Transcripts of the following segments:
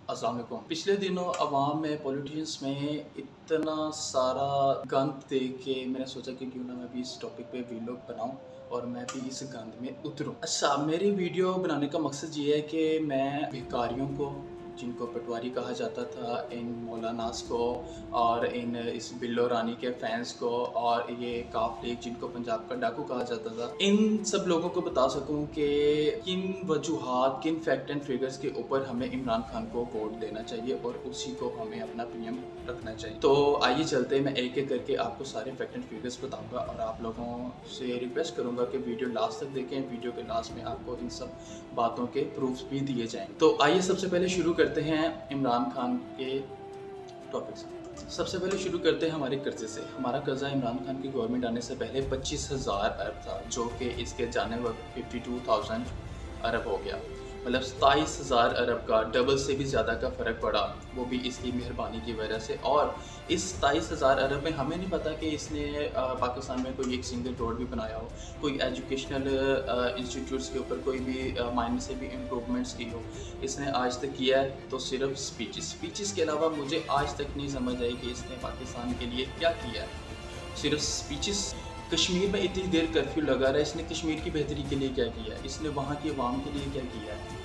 अस्सलाम वालेकुम। पिछले दिनों अवाम में पॉलिटिशियंस में इतना सारा गंद देख के मैंने सोचा कि क्यों ना मैं भी इस टॉपिक पे वीलॉग बनाऊं और मैं भी इस गंद में उतरूं। अच्छा, मेरी वीडियो बनाने का मकसद ये है कि मैं भिखारियों को, जिनको पटवारी कहा जाता था, इन मौलानास को और इन इस बिल्लो रानी के फैंस को और ये काफ लीग जिनको पंजाब का डाकू कहा जाता था, इन सब लोगों को बता सकूं कि किन वजूहात, किन फैक्ट एंड फिगर्स के ऊपर हमें इमरान खान को वोट देना चाहिए और उसी को हमें अपना पीएम रखना चाहिए। तो आइए चलते हैं, मैं एक एक करके आपको सारे फैक्ट एंड फिगर्स बताऊंगा और आप लोगों से रिक्वेस्ट करूंगा कि वीडियो लास्ट तक देखें। वीडियो के लास्ट में आपको इन सब बातों के प्रूफ्स भी दिए जाएंगे। तो आइए सबसे पहले शुरू करते हैं इमरान खान के टॉपिक से। सबसे पहले शुरू करते हैं हमारे कर्जे से। हमारा कर्जा इमरान खान की गवर्नमेंट आने से पहले 25,000 अरब था, जो कि इसके जाने वक्त 52,000 अरब हो गया। मतलब 27,000 अरब का डबल से भी ज़्यादा का फ़र्क पड़ा, वो भी इसकी मेहरबानी की वजह से। और इस 27,000 अरब में हमें नहीं पता कि इसने पाकिस्तान में कोई एक सिंगल रोड भी बनाया हो, कोई एजुकेशनल इंस्टीट्यूट्स के ऊपर कोई भी मायने से भी इम्प्रूवमेंट्स की हो। इसने आज तक किया है तो सिर्फ स्पीचेस के अलावा मुझे आज तक नहीं समझ आई कि इसने पाकिस्तान के लिए क्या किया है। सिर्फ स्पीचेस। कश्मीर में इतनी देर कर्फ्यू लगा रहा है, इसने कश्मीर की बेहतरी के लिए क्या किया है, इसने वहाँ की आवाम के लिए क्या किया है।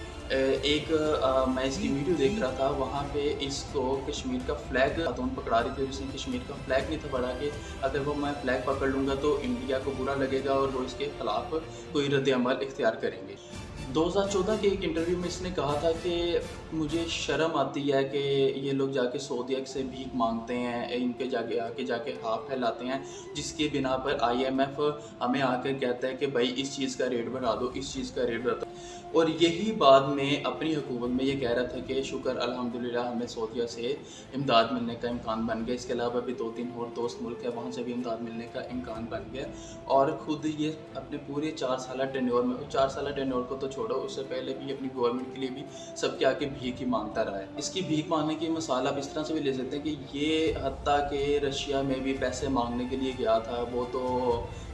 मैं इसकी वीडियो देख रहा था, वहाँ पे इसको कश्मीर का फ्लैग खातून पकड़ा रही थी और इसने कश्मीर का फ्लैग नहीं था पकड़ा कि अगर वो मैं फ्लैग पकड़ लूँगा तो इंडिया को बुरा लगेगा और वो इसके ख़िलाफ़ कोई रद्द-ए-अमल इख्तियार करेंगे। 2014 के एक इंटरव्यू में इसने कहा था कि मुझे शर्म आती है कि ये लोग जाके सऊदी से भीख मांगते हैं, इनके जाके हाथ फैलाते हैं, जिसके बिना पर IMF हमें आकर कहता है कि भाई इस चीज़ का रेट बढ़ा दो, इस चीज़ का रेट बढ़ा दो। और यही बाद में अपनी हुकूमत में ये कह रहा था कि शुक्र अल्हम्दुलिल्लाह हमें सऊदी से इमदाद मिलने का इम्कान बन गया। इसके अलावा भी 2-3 और दोस्त मुल्क है, वहाँ से भी इमदाद मिलने का इम्कान बन गया। और ख़ुद ये अपने पूरे 4 साल टेन्योर में, 4 साल टेन्योर को तो छोड़ो, उससे पहले भी अपनी गवर्नमेंट के लिए भी सबके आके भीख ही मांगता रहा है। इसकी भीख मांगने की मिसाल आप इस तरह से भी ले सकते हैं कि ये हत्ता के रशिया में भी पैसे मांगने के लिए गया था, वो तो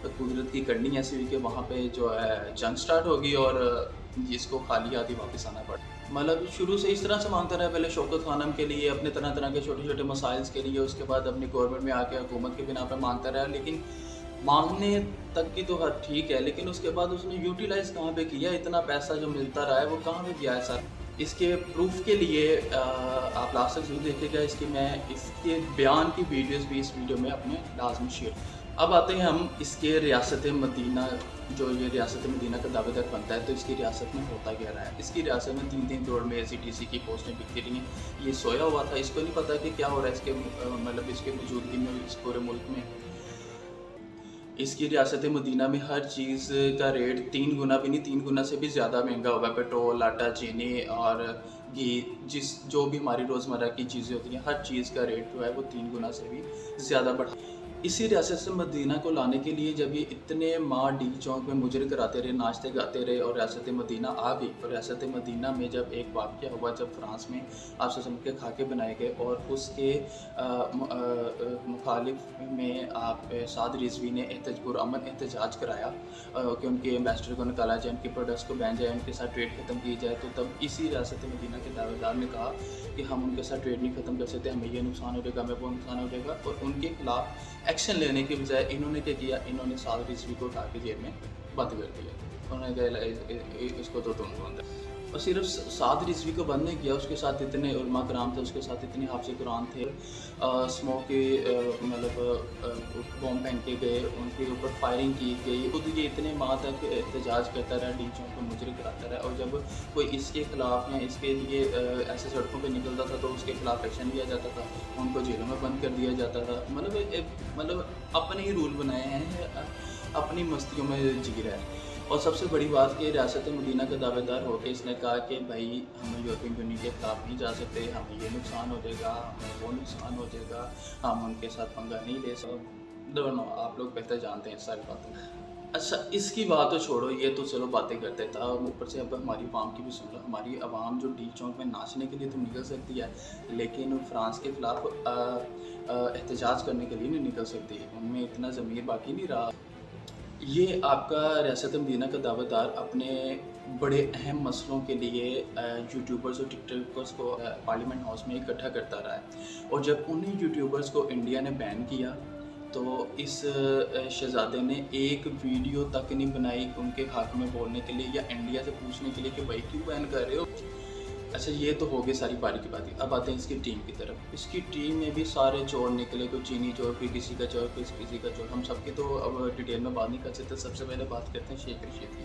कुदरत की करनी ऐसी हुई कि वहाँ पे जो है जंग स्टार्ट होगी और जिसको खाली हाथी वापस आना पड़ा। मतलब शुरू से इस तरह से मांगता रहा, पहले शौकत खानम के लिए, अपने तरह तरह के छोटे छोटे मसाइल्स के लिए, उसके बाद अपनी गवर्नमेंट में आके हुकूमत के बिना पर मांगता रहा। लेकिन मांगने तक की तो हर ठीक है, लेकिन उसके बाद उसने यूटिलाइज़ कहाँ पे किया? इतना पैसा जो मिलता रहा है वो कहाँ पे गया है सर? इसके प्रूफ के लिए आप लास्ट तक ज़रूर देखिएगा। मैं इसके बयान की वीडियोस भी इस वीडियो में अपने लाजमी शेयर। अब आते हैं हम इसके रियासत मदीना, जो ये रियासत मदीना का दावेदार बनता है, तो इसकी रियासत में होता क्या रहा है। इसकी रियासत में 3-3 करोड़ में ACTC की पोस्टें बिकती रही हैं। ये सोया हुआ था, इसको नहीं पता कि क्या हो रहा है इसके मतलब इसके मौजूदगी में इस पूरे मुल्क में। इसकी रियासत मदीना में हर चीज़ का रेट 3 गुना भी नहीं, 3 गुना से भी ज़्यादा महंगा हुआ है। पेट्रोल, आटा, चीनी और घी, जो भी हमारी रोज़मर्रा की चीज़ें होती हैं, हर चीज़ का रेट जो है वो 3 गुना से भी ज़्यादा बढ़ा। इसी रियासत से मदीना को लाने के लिए जब ये इतने माह डी चौक में मुजरे कराते रहे, नाचते गाते रहे और रियासत मदीना आ गई। और रियासत मदीना में जब एक वाक़या हुआ, जब फ्रांस में आपसे समझ के खाके बनाए गए और उसके मुखालिफ में आप साद रिजवी ने पुरअमन एहतजाज कराया कि उनके एम्बेसडर को निकाला जाए, उनके प्रोडक्ट्स को बैन जाए, उनके साथ ट्रेड ख़त्म की जाए। तो तब इसी रियासत मदीना के दावेदार ने कहा कि हम उनके साथ ट्रेड नहीं ख़त्म कर सकते, हमें ये नुकसान हो जाएगा, हमें वो नुकसान हो जाएगा। और उनके खिलाफ एक्शन लेने के बजाय इन्होंने क्या किया? इन्होंने साद रिजवी को उठा के जेल में बंद कर दिया। उन्होंने कहा इसको तो तुम बंद। और सिर्फ साद रिजवी को बंद नहीं किया, उसके साथ इतने उलमा कराम थे, उसके साथ इतने हाफिज़ कुरान थे, स्मोक के मतलब बॉम्ब फेंके गए, उनके ऊपर फायरिंग की गई। खुद ये इतने माह तक एहतजाज करता रहा, डी चौक को मुजरे कराता रहा। और जब कोई इसके ख़िलाफ़ या इसके लिए ऐसे सड़कों पे निकलता था तो उसके ख़िलाफ़ एक्शन लिया जाता था, उनको जेलों में बंद कर दिया जाता था। मतलब अपने ही रूल बनाए हैं, अपनी मस्तियों में जी रहा है। और सबसे बड़ी बात कि रियासत मदीना का दावेदार होकर इसने कहा कि भाई हम यूरोपियन यूनियन के खिलाफ नहीं जा सकते, हमें ये नुकसान हो जाएगा, हमें वो नुकसान हो जाएगा, हम उनके साथ पंगा नहीं ले सकते। दोनों आप लोग बेहतर जानते हैं सारी बातें। अच्छा, इसकी बात तो छोड़ो, ये तो चलो बातें करते था, ऊपर से अब हमारी आवाम की भी सुन लो। हमारी आवाम जो डी चौक में नाचने के लिए तो निकल सकती है, लेकिन फ्रांस के ख़िलाफ़ एहतजाज करने के लिए नहीं निकल सकती। उनमें इतना ज़मीर बाकी नहीं रहा। یہ آپ کا ریاست مدینہ کا دعوت دار اپنے بڑے اہم مسئلوں کے لیے یوٹیوبرز اور ٹک ٹاکرز کو پارلیمنٹ ہاؤس میں اکٹھا کرتا رہا ہے، اور جب انہیں یوٹیوبرز کو انڈیا نے بین کیا تو اس شہزادے نے ایک ویڈیو تک نہیں بنائی ان کے حق میں بولنے کے لیے یا انڈیا سے پوچھنے کے لیے کہ بھائی کیوں بین کر رہے ہو۔ اچھا، یہ تو ہو گئی ساری باری کی باتیں، اب آتے ہیں اس کی ٹیم کی طرف۔ اس کی ٹیم میں بھی سارے چور نکلے، کوئی چینی چور، کوئی کسی کا چور، کوئی کسی کا چور، ہم سب کی تو اب ڈیٹیل میں بات نہیں کر سکتے۔ سب سے پہلے بات کرتے ہیں شیخ رشید کی۔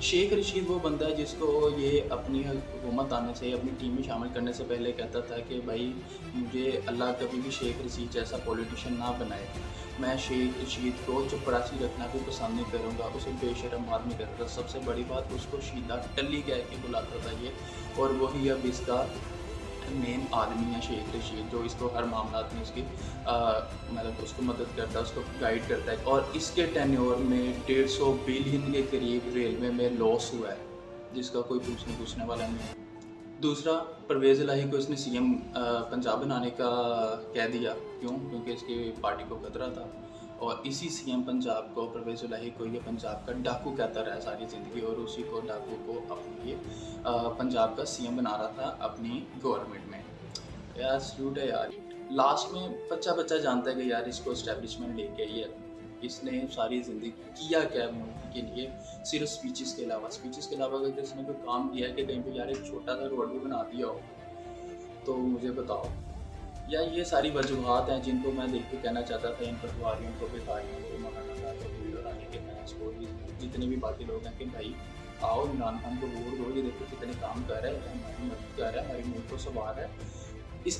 شیخ رشید وہ بندہ ہے جس کو یہ اپنی حکومت آنے سے، اپنی ٹیم میں شامل کرنے سے پہلے کہتا تھا کہ بھائی مجھے اللہ کبھی بھی شیخ رشید جیسا پولیٹیشین نہ بنائے، میں شیخ رشید کو چپراسی رکھنا بھی پسند نہیں کروں گا، اسے بے شرم آدمی کرتا تھا۔ سب سے بڑی بات، اس کو شیدہ ٹلی کہہ کے بلاتا تھا یہ، اور وہی اب اس کا مین آدمی ہے شیخ رشید، جو اس کو ہر معاملات میں اس کی مطلب اس کو مدد کرتا ہے، اس کو گائیڈ کرتا ہے، اور اس کے ٹینیور میں 150 بلین کے قریب ریلوے میں لاس ہوا ہے جس کا کوئی پوچھنے والا نہیں ہے۔ دوسرا، پرویز الہی کو اس نے سی ایم پنجاب بنانے کا کہہ دیا، کیونکہ اس کی پارٹی کو خطرہ تھا، اور اسی سی ایم پنجاب کو، پرویز الہی کو، یہ پنجاب کا ڈاکو کہتا رہا ساری زندگی، اور اسی کو ڈاکو کو اپنی پنجاب کا سی ایم بنا رہا تھا اپنی گورنمنٹ میں۔ یار سلوٹ ہے یار۔ لاسٹ میں بچہ جانتا ہے کہ یار اس کو اسٹیبلشمنٹ لے کے آئی ہے، اس نے ساری زندگی کیا کیا ملک کے لیے، صرف سپیچز کے علاوہ اگر اس نے کوئی کام کیا ہے کہ کہیں پہ یار ایک چھوٹا سا روڈ بھی بنا دیا ہو تو مجھے بتاؤ۔ یا یہ ساری وجوہات ہیں جن کو میں دیکھ کے کہنا چاہتا تھا ان پٹواریوں کو، بھکاریوں کو، مولانا علی کے فینس کو، جتنے بھی باقی لوگ ہیں کہ بھائی آؤ عمران خان کو ووٹ دو، یہ دیکھو کتنے کام کر رہا ہے، ہماری مدد کر رہا ہے، ہماری ملک کو سنوار ہے، اس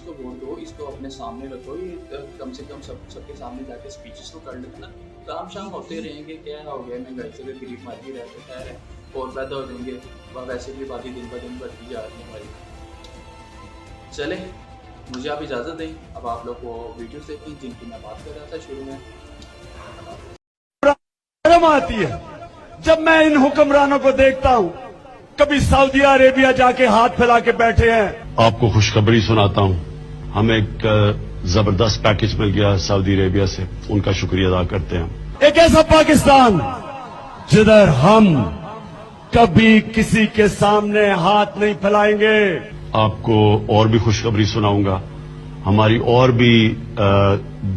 کو ووٹ دو، اس کو اپنے سامنے رکھو، یہ کم سے کم سب کے سامنے جا کے اسپیچز تو کر لیتے نا، کام شام ہوتے رہیں گے، کیا ہو گیا مہنگائی سے غریب مر بھی رہتے، خیر ہے، اور پیدا ہو جائیں گے، ویسے بھی باتیں دن بہ دن بڑھتی جا رہی ہیں ہماری۔ چلیں مجھے آپ اجازت دیں، اب آپ لوگ کو ویڈیوز دیکھیں جن کی میں بات کر رہا تھا شروع میں۔ شرم آتی ہے جب میں ان حکمرانوں کو دیکھتا ہوں، کبھی سعودی عربیہ جا کے ہاتھ پھیلا کے بیٹھے ہیں۔ آپ کو خوشخبری سناتا ہوں، ہمیں ایک زبردست پیکج مل گیا سعودی عربیہ سے، ان کا شکریہ ادا کرتے ہیں۔ ایک ایسا پاکستان جدھر ہم کبھی کسی کے سامنے ہاتھ نہیں پھیلائیں گے۔ آپ کو اور بھی خوشخبری سناؤں گا، ہماری اور بھی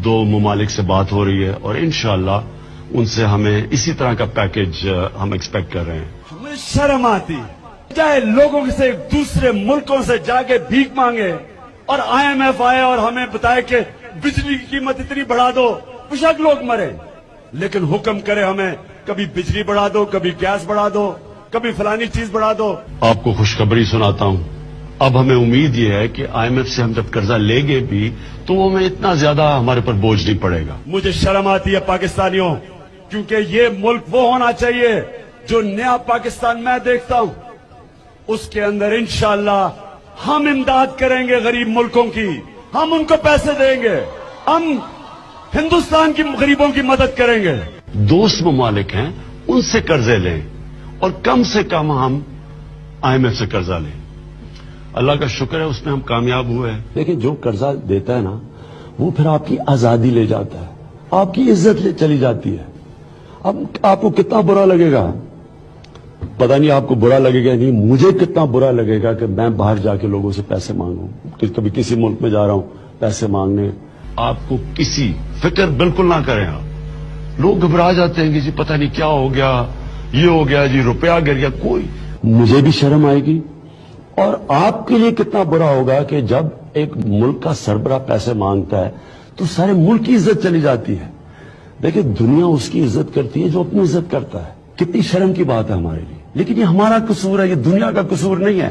2 ممالک سے بات ہو رہی ہے، اور انشاءاللہ ان سے ہمیں اسی طرح کا پیکج ہم ایکسپیکٹ کر رہے ہیں۔ ہمیں شرم آتی چاہے لوگوں سے دوسرے ملکوں سے جا کے بھیک مانگے، اور IMF آئے اور ہمیں بتائے کہ بجلی کی قیمت اتنی بڑھا دو، بشک لوگ مرے، لیکن حکم کرے ہمیں کبھی بجلی بڑھا دو، کبھی گیس بڑھا دو، کبھی فلانی چیز بڑھا دو۔ آپ کو خوشخبری سناتا ہوں، اب ہمیں امید یہ ہے کہ IMF سے ہم جب قرضہ لیں گے بھی تو وہ ہمیں اتنا زیادہ ہمارے پر بوجھ نہیں پڑے گا۔ مجھے شرم آتی ہے پاکستانیوں، کیونکہ یہ ملک وہ ہونا چاہیے جو نیا پاکستان میں دیکھتا ہوں، اس کے اندر انشاءاللہ ہم امداد کریں گے غریب ملکوں کی، ہم ان کو پیسے دیں گے، ہم ہندوستان کی غریبوں کی مدد کریں گے۔ دوست ممالک ہیں ان سے قرضے لیں، اور کم سے کم ہم IMF سے قرضہ لیں۔ اللہ کا شکر ہے اس میں ہم کامیاب ہوئے ہیں۔ دیکھیں جو قرضہ دیتا ہے نا وہ پھر آپ کی آزادی لے جاتا ہے، آپ کی عزت لے چلی جاتی ہے۔ اب آپ کو کتنا برا لگے گا، پتہ نہیں آپ کو برا لگے گا نہیں، مجھے کتنا برا لگے گا کہ میں باہر جا کے لوگوں سے پیسے مانگوں، کبھی کسی ملک میں جا رہا ہوں پیسے مانگنے۔ آپ کو کسی فکر بالکل نہ کریں، آپ لوگ گھبرا جاتے ہیں کہ جی پتہ نہیں کیا ہو گیا، یہ ہو گیا جی، روپیہ گر گیا، کوئی مجھے بھی شرم آئے گی، اور آپ کے لیے کتنا برا ہوگا کہ جب ایک ملک کا سربراہ پیسے مانگتا ہے تو سارے ملک کی عزت چلی جاتی ہے۔ دیکھیں دنیا اس کی عزت کرتی ہے جو اپنی عزت کرتا ہے، کتنی شرم کی بات ہے ہمارے لیے، لیکن یہ ہمارا قصور ہے، یہ دنیا کا قصور نہیں ہے۔